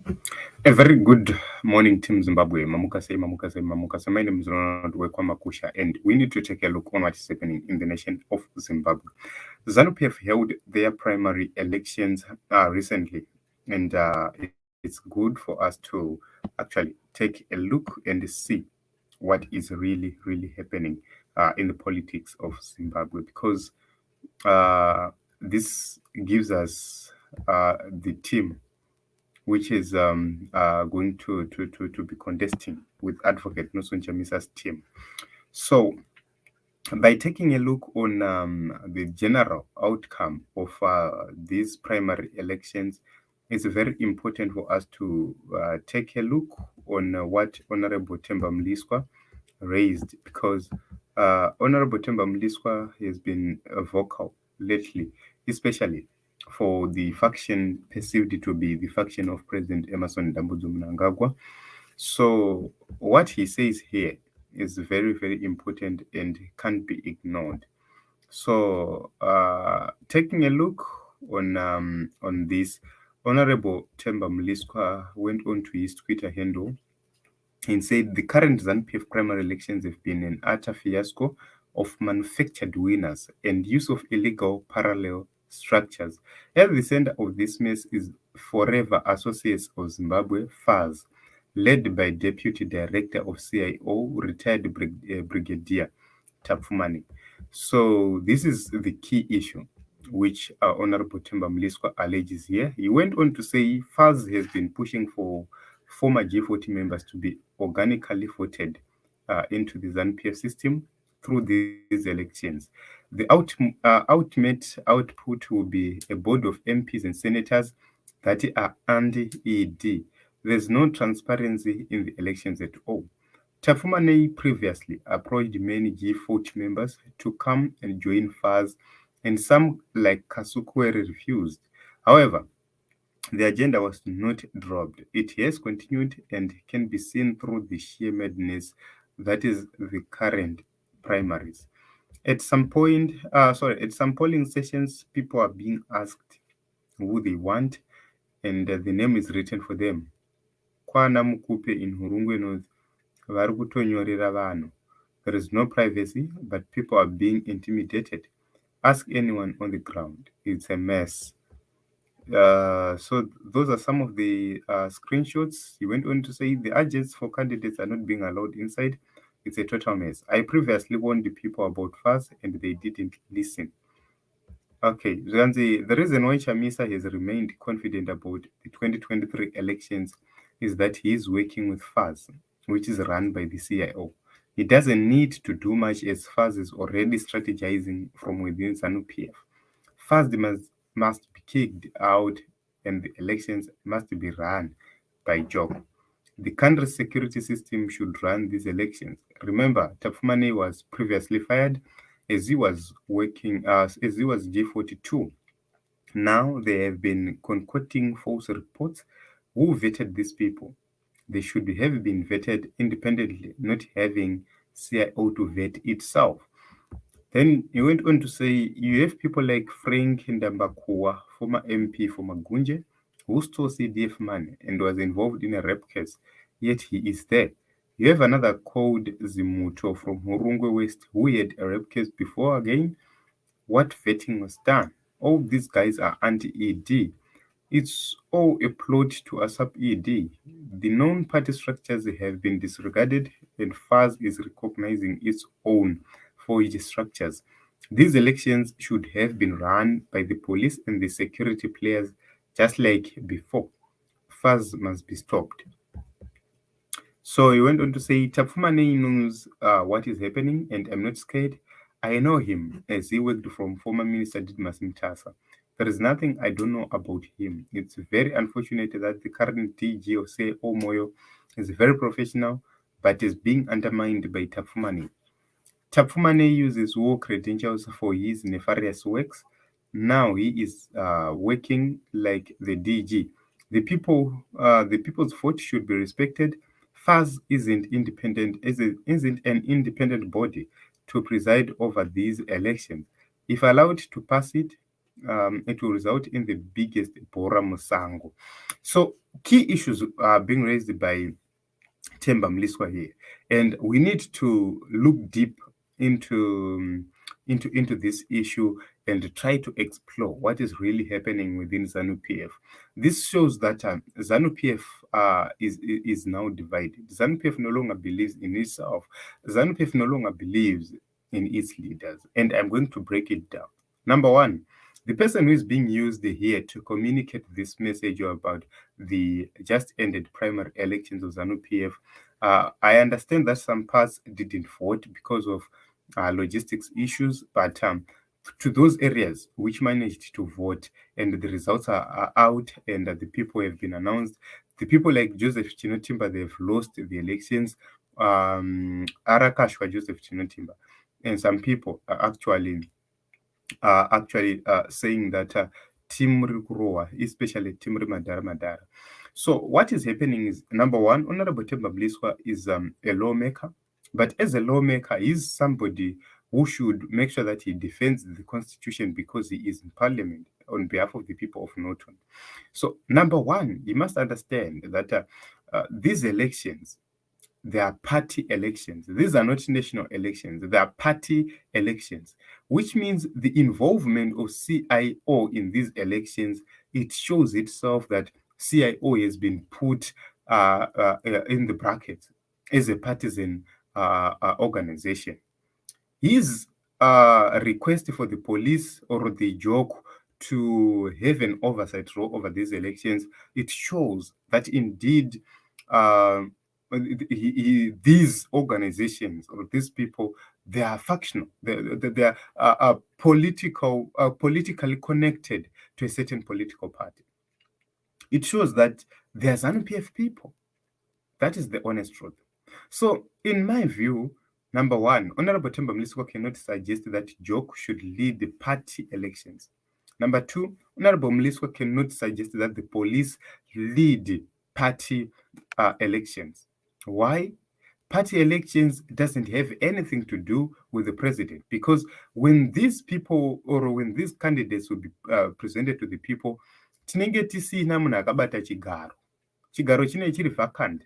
A very good morning, Team Zimbabwe. Mamukase. My name is Ronald Wekwa, and we need to take a look on what is happening in the nation of Zimbabwe. ZANU-PF held their primary elections recently, and it's good for us to actually take a look and see what is really happening in the politics of Zimbabwe, because this gives us the team which is going to be contesting with Advocate Nelson Chamisa's team. So, by taking a look on the general outcome of these primary elections, it's very important for us to take a look on what Honorable Themba Mliswa raised, because Honorable Themba Mliswa has been vocal lately, especially for the faction perceived to be the faction of President Emerson Dambudzo Mnangagwa. So what he says here is very important and can't be ignored. So taking a look on this, Honorable Themba Mliswa went on to his Twitter handle and said the current ZANU-PF primary elections have been an utter fiasco of manufactured winners and use of illegal parallel structures. At the center of this mess is Forever Associates of Zimbabwe, FAZ, led by Deputy Director of CIO, retired Brigadier Tapfumani. So this is the key issue which Honorable Themba Mliswa alleges here. He went on to say FAZ has been pushing for former G40 members to be organically voted into the ZANU-PF system through these elections. The ultimate output will be a board of MPs and senators that are anti-ED. There's no transparency in the elections at all. Tafumane previously approached many G40 members to come and join FAZ, and some, like Kasukwe, refused. However, the agenda was not dropped. It has continued and can be seen through the sheer madness that is the current primaries. At some polling sessions, people are being asked who they want, and the name is written for them. Kwana Mukupe in Hurungwe North, vari kutonyorera vanhu. There is no privacy, but people are being intimidated. Ask anyone on the ground. It's a mess. So those are some of the screenshots. He went on to say the agents for candidates are not being allowed inside. It's a total mess. I previously warned the people about FAS and they didn't listen. Okay, Zanzi, the reason why Chamisa has remained confident about the 2023 elections is that he is working with FAS, which is run by the CIO. He doesn't need to do much as FAS is already strategizing from within ZANU-PF. FAS must be kicked out and the elections must be run by Job. The country's security system should run these elections. Remember, Tafumane was previously fired as he was working as he was G42. Now they have been concocting false reports. Who vetted these people? They should have been vetted independently, not having CIO to vet itself. Then he went on to say, you have people like Frank Ndambakua, former MP for Magunje, who stole CDF money and was involved in a rape case, yet he is there. You have another called Zimuto from Hurungwe West, who had a rape case before again. What vetting was done? All these guys are anti-ED. It's all a plot to usurp ED. The known party structures have been disregarded, and FAS is recognizing its own forged structures. These elections should have been run by the police and the security players just like before. FAS must be stopped. So he went on to say, Tapfumane knows what is happening, and I'm not scared. I know him as he worked from former Minister Didmas Mtasa. There is nothing I don't know about him. It's very unfortunate that the current DG of say Omoyo is very professional, but is being undermined by Tapfumane. Tapfumane uses war credentials for his nefarious works. Now he is working like the DG. The people's vote should be respected. FAS isn't an independent body to preside over these elections. If allowed to pass it, it will result in the biggest Bora Musango. So key issues are being raised by Themba Mliswa here, and we need to look deep into into this issue and try to explore what is really happening within ZANU PF. This shows that ZANU PF is now divided. ZANU PF no longer believes in itself. ZANU PF no longer believes in its leaders, and I'm going to break it down. Number one, the person who is being used here to communicate this message about the just ended primary elections of ZANU PF. I understand that some parts didn't vote because of logistics issues, but to those areas which managed to vote and the results are out and the people have been announced, the people like Joseph Chinotimba, they've lost the elections. Arakashwa Joseph Chinotimba, and some people are actually saying that Team Rikuroa, especially Team Madara Madara. So what is happening is, number one, Honorable Themba Mliswa is a lawmaker, but as a lawmaker, he is somebody who should make sure that he defends the constitution because he is in parliament on behalf of the people of Norton. So number one, you must understand that these elections, they are party elections. These are not national elections. They are party elections, which means the involvement of CIO in these elections, it shows itself that CIO has been put in the brackets as a partisan organization. His request for the police or the joke to have an oversight role over these elections, it shows that indeed these organizations or these people, they are factional. They are politically connected to a certain political party. It shows that they are ZANU-PF people. That is the honest truth. So, in my view, number one, Honorable Themba Mliswa cannot suggest that Joke should lead the party elections. Number two, Honorable Mliswa cannot suggest that the police lead party elections. Why? Party elections doesn't have anything to do with the president, because when these people or when these candidates will be presented to the people, tinenge tisina munhu akabata chigaro chinenge chiri vacant,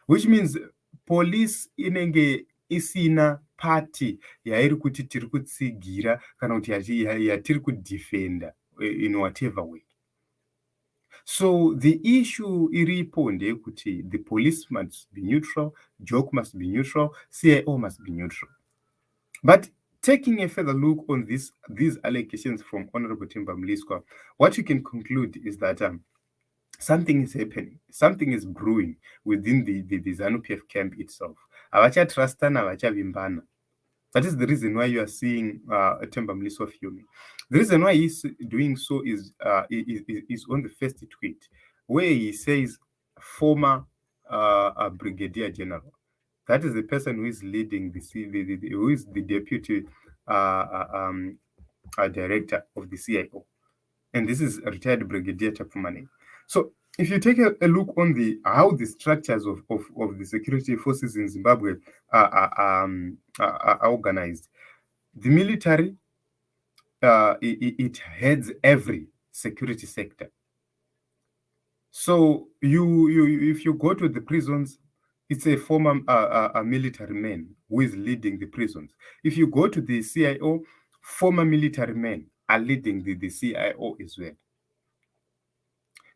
which means police inenge isina party yairi kuti tiri kutsigira kana kuti yatiri kudefenda in whatever way. So the issue iripo ndeyekuti the police must be neutral, Joke must be neutral, CIO must be neutral. But taking a further look on these allegations from Honorable Themba Mliswa, what you can conclude is that something is happening, something is brewing within the ZANU-PF camp itself. Avachatrustana, avachavimbana. That is the reason why you are seeing Themba Mliswa fuming. The reason why he's doing so is on the first tweet, where he says former brigadier general. That is the person who is leading who is the deputy director of the CIO. And this is retired Brigadier Chapumani. So if you take a look on how the structures of the security forces in Zimbabwe are organized, the military, it heads every security sector. So if you go to the prisons, it's a former military man who is leading the prisons. If you go to the CIO, former military men are leading the CIO as well.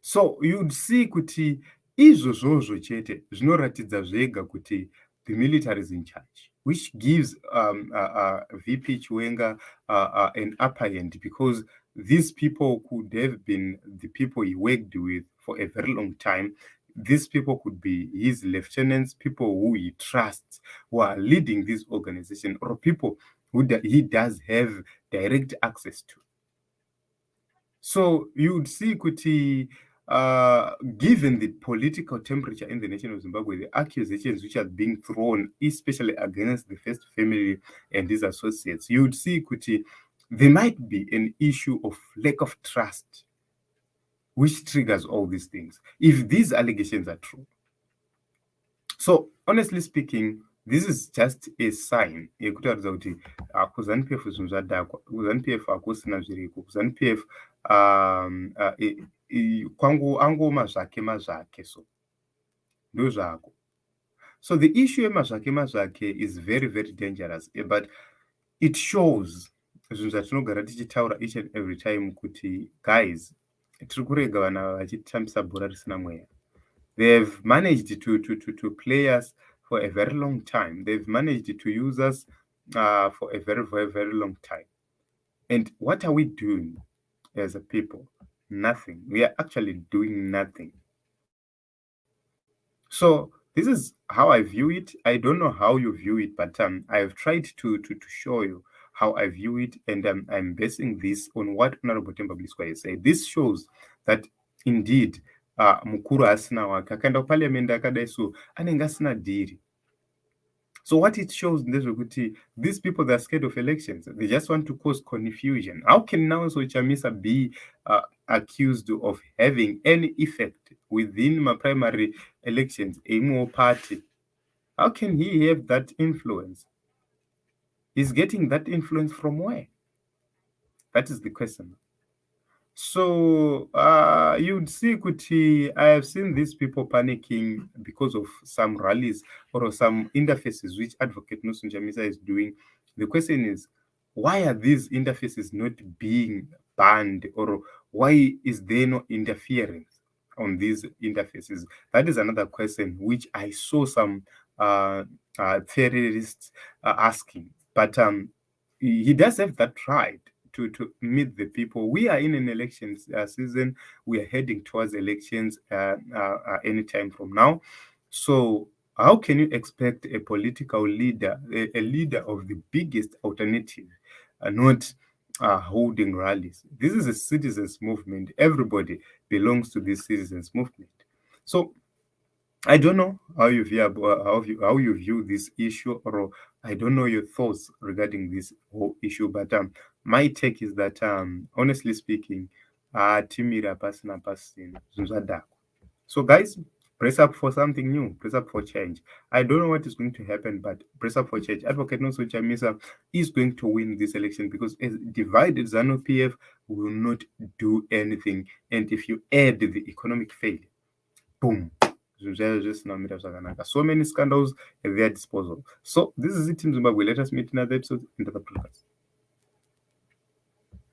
So you'd see kuti izvozvozvo chete zvinoratidza zvega kuti the military is in charge, which gives VP Chiwenga an upper hand, because these people could have been the people he worked with for a very long time. These people could be his lieutenants, people who he trusts, who are leading this organization, or people who he does have direct access to. So you'd see kuti given the political temperature in the nation of Zimbabwe, the accusations which are being thrown, especially against the First Family and his associates, you would see kuti there might be an issue of lack of trust, which triggers all these things, if these allegations are true. So honestly speaking, This is just a sign yekutaridza kuti kuZANU-PF zvinhu zvadhakwa, kuZANU-PF hakusina zviriko, kuZANU-PF angoma zvake mazvake, so ndozvako. So the issue yemazvake mazvake is very, very dangerous, but it shows zvinhu zvatinogara tichitaura each and every time kuti guys, tiri kurega vana vachitambisa bhora risina mweya. They've managed to play us for a very long time. They've managed to use us for a very, very, very long time. And what are we doing as a people? Nothing. We are actually doing nothing. So this is how I view it. I don't know how you view it, but I've tried to show you how I view it, and I'm basing this on what Honorable Mliswa has said. This shows that indeed mukuru asina wake akaenda kuparliament akadai so anenge asina dhiri. So what it shows ndezvekuti these people, they're scared of elections. They just want to cause confusion. How can now Chamisa be accused of having any effect within my primary elections, a more party? How can he have that influence? He's getting that influence from where? That is the question. So you'd see, Kuti, I have seen these people panicking because of some rallies or some interfaces which Advocate Nelson Chamisa is doing. The question is, why are these interfaces not being banned, or why is there no interference on these interfaces? That is another question which I saw some theorists asking. But he does have that right to meet the people. We are in an election season. We are heading towards elections anytime from now. So how can you expect a political leader, a leader of the biggest alternative, not holding rallies? This is a citizens movement. Everybody belongs to this citizens movement. So I don't know how you view this issue, or I don't know your thoughts regarding this whole issue. But my take is that, honestly speaking, timira pasina pasina zvinhu. So guys, press up for something new, press up for change. I don't know what is going to happen, but press up for change. Advocate Nelson Chamisa is going to win this election, because a divided ZANU-PF will not do anything. And if you add the economic failure, boom. So many scandals at their disposal. So this is it, Team Zimbabwe. Let us meet in another episode in the podcast.